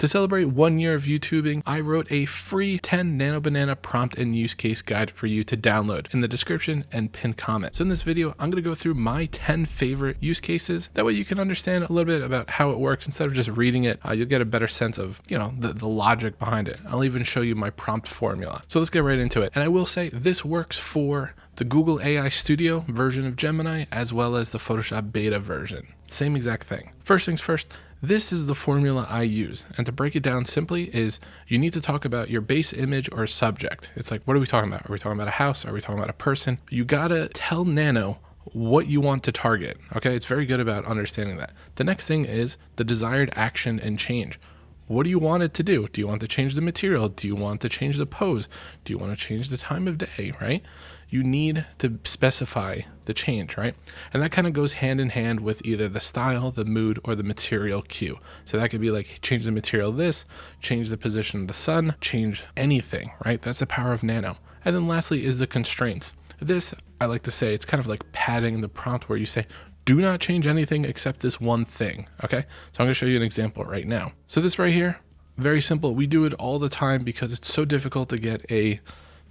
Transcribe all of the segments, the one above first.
To celebrate 1 year of YouTubing, I wrote a free 10 Nano Banana prompt and use case guide for you to download in the description and pinned comment. So in this video, I'm going to go through my 10 favorite use cases. That way you can understand a little bit about how it works. Instead of just reading it, you'll get a better sense of, the logic behind it. I'll even show you my prompt formula. So let's get right into it. And I will say this works for the Google AI Studio version of Gemini, as well as the Photoshop beta version. Same exact thing. First things first, this is the formula I use. And to break it down simply is you need to talk about your base image or subject. It's like, what are we talking about? Are we talking about a house? Are we talking about a person? You gotta tell Nano what you want to target. Okay, it's very good about understanding that. The next thing is the desired action and change. What do you want it to do? Do you want to change the material? Do you want to change the pose? Do you want to change the time of day, right? You need to specify the change, right? And that kind of goes hand in hand with either the style, the mood, or the material cue. So that could be like, change the material this, change the position of the sun, change anything, right? That's the power of Nano. And then lastly is the constraints. This, I like to say, it's kind of like padding the prompt where you say, do not change anything except this one thing, okay? So I'm gonna show you an example right now. So this right here, very simple. We do it all the time because it's so difficult to get a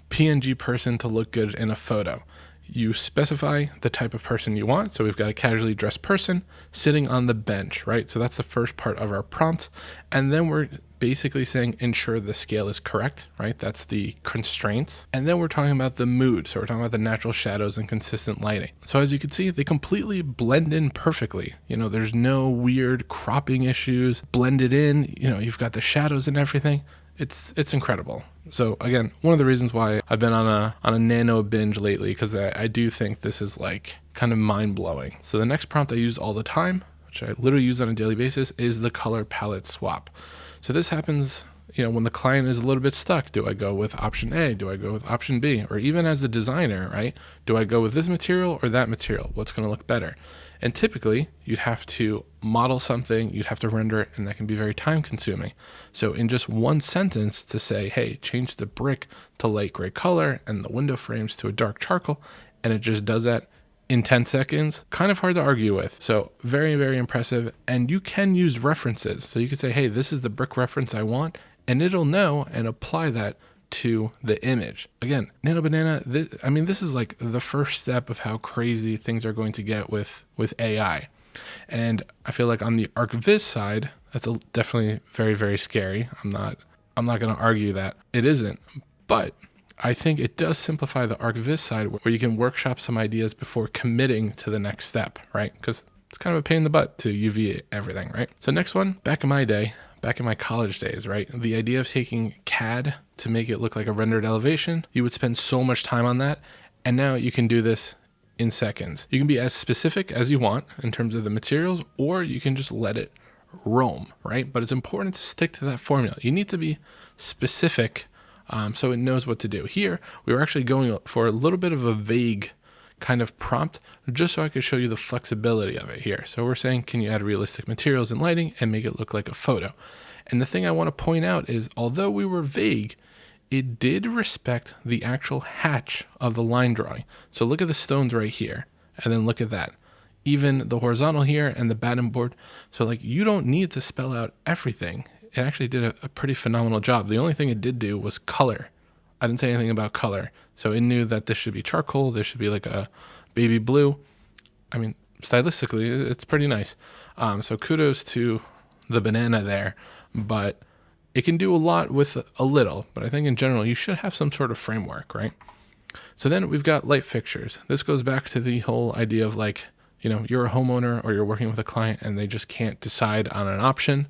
PNG person to look good in a photo. You specify the type of person you want. So we've got a casually dressed person sitting on the bench, right? So that's the first part of our prompt. And then we're basically saying ensure the scale is correct, right? That's the constraints. And then we're talking about the mood. So we're talking about the natural shadows and consistent lighting. So as you can see, they completely blend in perfectly. There's no weird cropping issues, blended in, you've got the shadows and everything. It's incredible. So again, one of the reasons why I've been on a Nano binge lately, because I do think this is like kind of mind blowing. So the next prompt I use all the time, which I literally use on a daily basis, is the color palette swap. So this happens, when the client is a little bit stuck. Do I go with option A? Do I go with option B? Or even as a designer, right? Do I go with this material or that material? What's going to look better? And typically you'd have to model something, you'd have to render it, and that can be very time consuming. So in just one sentence to say, hey, change the brick to light gray color and the window frames to a dark charcoal, and it just does that in 10 seconds, kind of hard to argue with. So very, very impressive. And you can use references. So you could say, hey, this is the brick reference I want, and it'll know and apply that to the image. Again, Nano Banana, this is like the first step of how crazy things are going to get with AI. And I feel like on the ArchViz side, that's definitely very, very scary. I'm not going to argue that it isn't, but I think it does simplify the ArchViz side where you can workshop some ideas before committing to the next step, right? Because it's kind of a pain in the butt to UV everything, right? So next one, back in my college days, right? The idea of taking CAD to make it look like a rendered elevation, you would spend so much time on that. And now you can do this in seconds. You can be as specific as you want in terms of the materials, or you can just let it roam, right? But it's important to stick to that formula. You need to be specific so it knows what to do. Here, we were actually going for a little bit of a vague kind of prompt, just so I could show you the flexibility of it here. So we're saying, can you add realistic materials and lighting and make it look like a photo? And the thing I want to point out is, although we were vague, it did respect the actual hatch of the line drawing. So look at the stones right here, and then look at that. Even the horizontal here and the batten board. So like, you don't need to spell out everything. It actually did a pretty phenomenal job. The only thing it did do was color. I didn't say anything about color. So it knew that this should be charcoal. This should be like a baby blue. Stylistically, it's pretty nice. So kudos to the banana there, but it can do a lot with a little, but I think in general, you should have some sort of framework, right? So then we've got light fixtures. This goes back to the whole idea of like, you're a homeowner or you're working with a client and they just can't decide on an option.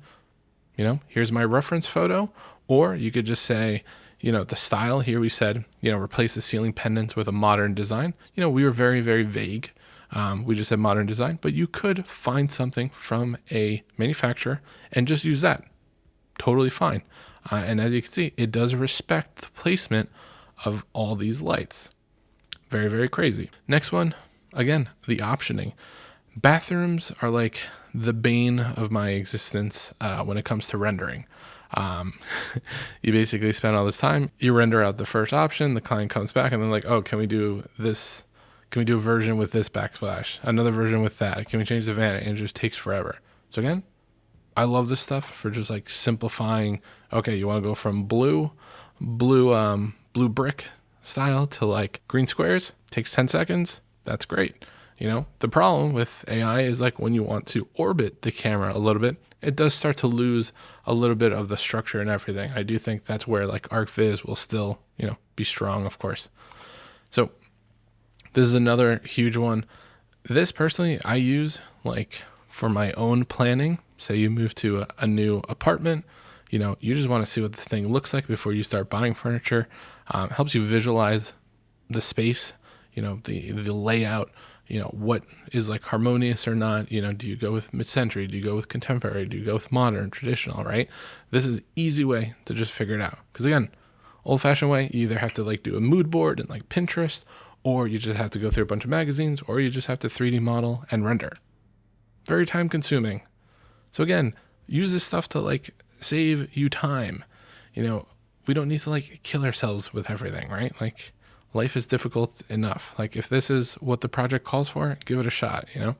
Here's my reference photo, or you could just say, the style here, we said, replace the ceiling pendants with a modern design. We were very, very vague. We just said modern design, but you could find something from a manufacturer and just use that. Totally fine. And as you can see, it does respect the placement of all these lights. Very, very crazy. Next one, again, the optioning. Bathrooms are like the bane of my existence when it comes to rendering. You basically spend all this time, you render out the first option, the client comes back and then like, oh, can we do this? Can we do a version with this backsplash? Another version with that? Can we change the vanity? And it just takes forever. So again, I love this stuff for just like simplifying. Okay, you want to go from blue brick style to like green squares, takes 10 seconds. That's great. The problem with AI is like when you want to orbit the camera a little bit, it does start to lose a little bit of the structure and everything. I do think that's where like ArchViz will still, be strong, of course. So this is another huge one. This personally, I use like for my own planning. Say you move to a new apartment, you just want to see what the thing looks like before you start buying furniture. Helps you visualize the space, the layout, what is like harmonious or not. Do you go with mid-century? Do you go with contemporary? Do you go with modern, traditional, right? This is an easy way to just figure it out. Because again, old-fashioned way, you either have to like do a mood board and like Pinterest, or you just have to go through a bunch of magazines, or you just have to 3D model and render. Very time consuming. So again, use this stuff to like save you time. We don't need to like kill ourselves with everything, right? Like life is difficult enough. Like if this is what the project calls for, give it a shot, This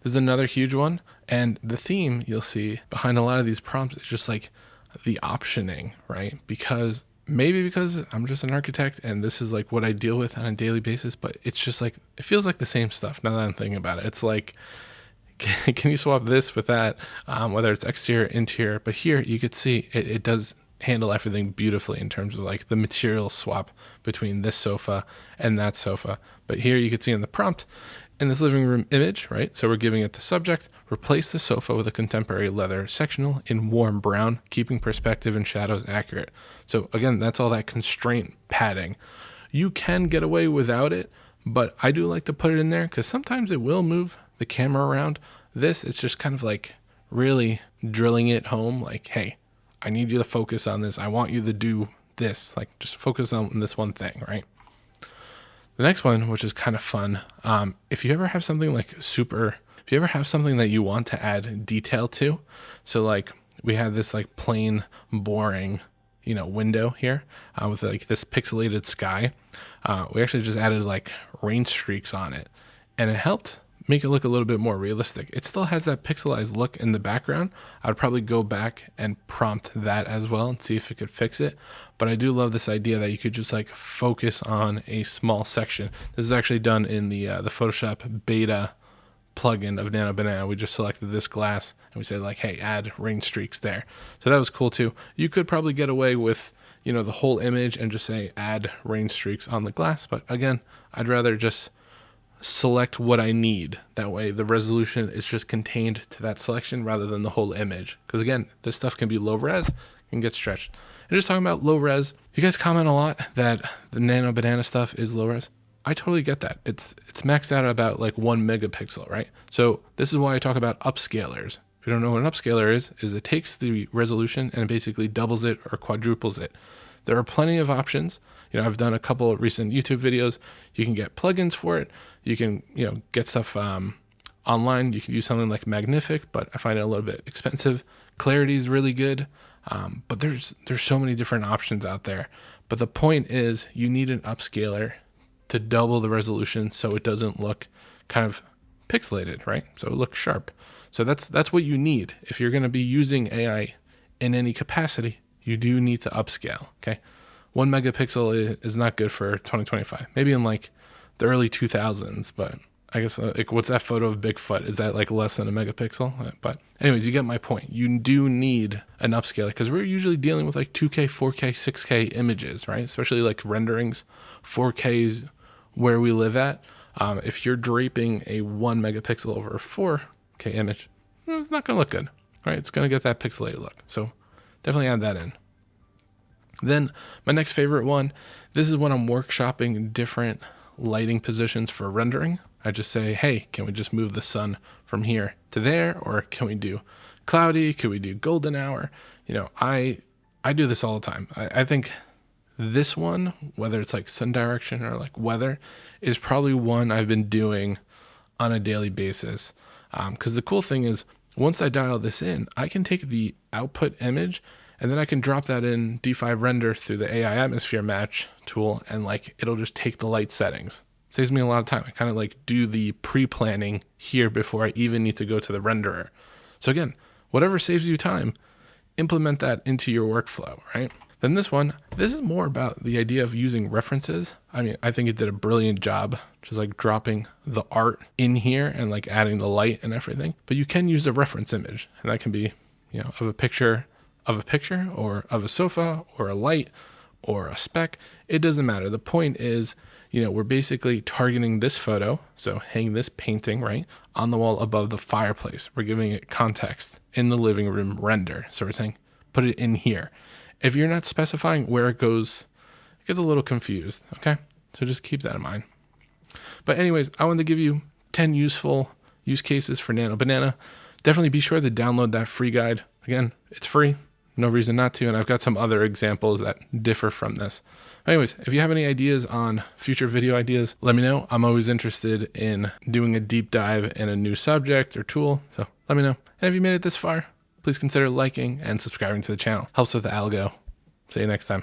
is another huge one. And the theme you'll see behind a lot of these prompts is just like the optioning, right? Because I'm just an architect and this is like what I deal with on a daily basis, but it's just like, it feels like the same stuff now that I'm thinking about it. It's like, can you swap this with that? Whether it's exterior, interior, but here you could see it does handle everything beautifully in terms of like the material swap between this sofa and that sofa. But here you can see in the prompt, in this living room image, right? So we're giving it the subject, replace the sofa with a contemporary leather sectional in warm brown, keeping perspective and shadows accurate. So again, that's all that constraint padding. You can get away without it, but I do like to put it in there because sometimes it will move the camera around. This, it's just kind of like really drilling it home. Like, hey, I need you to focus on this. I want you to do this. Like just focus on this one thing, right? The next one, which is kind of fun. If you ever have something that you want to add detail to, so like we had this like plain, boring, window here with like this pixelated sky. We actually just added like rain streaks on it, and it helped make it look a little bit more realistic. It still has that pixelized look in the background. I would probably go back and prompt that as well and see if it could fix it. But I do love this idea that you could just like focus on a small section. This is actually done in the Photoshop beta plugin of Nano Banana. We just selected this glass and we said like, hey, add rain streaks there. So that was cool too. You could probably get away with, the whole image and just say add rain streaks on the glass. But again, I'd rather just select what I need. That way the resolution is just contained to that selection rather than the whole image. Because again, this stuff can be low res and get stretched. And just talking about low res, you guys comment a lot that the Nano Banana stuff is low res. I totally get that. It's maxed out at about like 1 megapixel, right? So this is why I talk about upscalers. If you don't know what an upscaler is it takes the resolution and it basically doubles it or quadruples it. There are plenty of options. I've done a couple of recent YouTube videos. You can get plugins for it. You can, get stuff online. You can use something like Magnific, but I find it a little bit expensive. Clarity is really good, but there's so many different options out there. But the point is, you need an upscaler to double the resolution so it doesn't look kind of pixelated, right? So it looks sharp. So that's what you need if you're going to be using AI in any capacity. You do need to upscale. Okay. 1 megapixel is not good for 2025. Maybe in like the early 2000s, but I guess like what's that photo of Bigfoot? Is that like less than a megapixel? But anyways, you get my point. You do need an upscaler because we're usually dealing with like 2K, 4K, 6K images, right? Especially like renderings. 4K is where we live at. If you're draping a 1 megapixel over a 4K image, it's not going to look good, right? It's going to get that pixelated look. So definitely add that in. Then my next favorite one, this is when I'm workshopping different lighting positions for rendering. I just say, hey, can we just move the sun from here to there? Or can we do cloudy? Can we do golden hour? I do this all the time. I think this one, whether it's like sun direction or like weather, is probably one I've been doing on a daily basis. Because the cool thing is, once I dial this in, I can take the output image and then I can drop that in D5 render through the AI atmosphere match tool, and like it'll just take the light settings. Saves me a lot of time. I kind of like do the pre-planning here before I even need to go to the renderer. So again, whatever saves you time, implement that into your workflow, right? Then this is more about the idea of using references. I mean, I think it did a brilliant job just like dropping the art in here and like adding the light and everything. But you can use a reference image, and that can be, you know, of a picture or of a sofa or a light or a spec. It doesn't matter. The point is, you know, we're basically targeting this photo. So hang this painting right on the wall above the fireplace. We're giving it context in the living room render. So we're saying, put it in here. If you're not specifying where it goes, it gets a little confused. Okay. So just keep that in mind. But anyways, I wanted to give you 10 useful use cases for Nano Banana. Definitely be sure to download that free guide. Again, it's free. No reason not to. And I've got some other examples that differ from this. Anyways, if you have any ideas on future video ideas, let me know. I'm always interested in doing a deep dive in a new subject or tool. So let me know. And if you made it this far, please consider liking and subscribing to the channel. Helps with the algo. See you next time.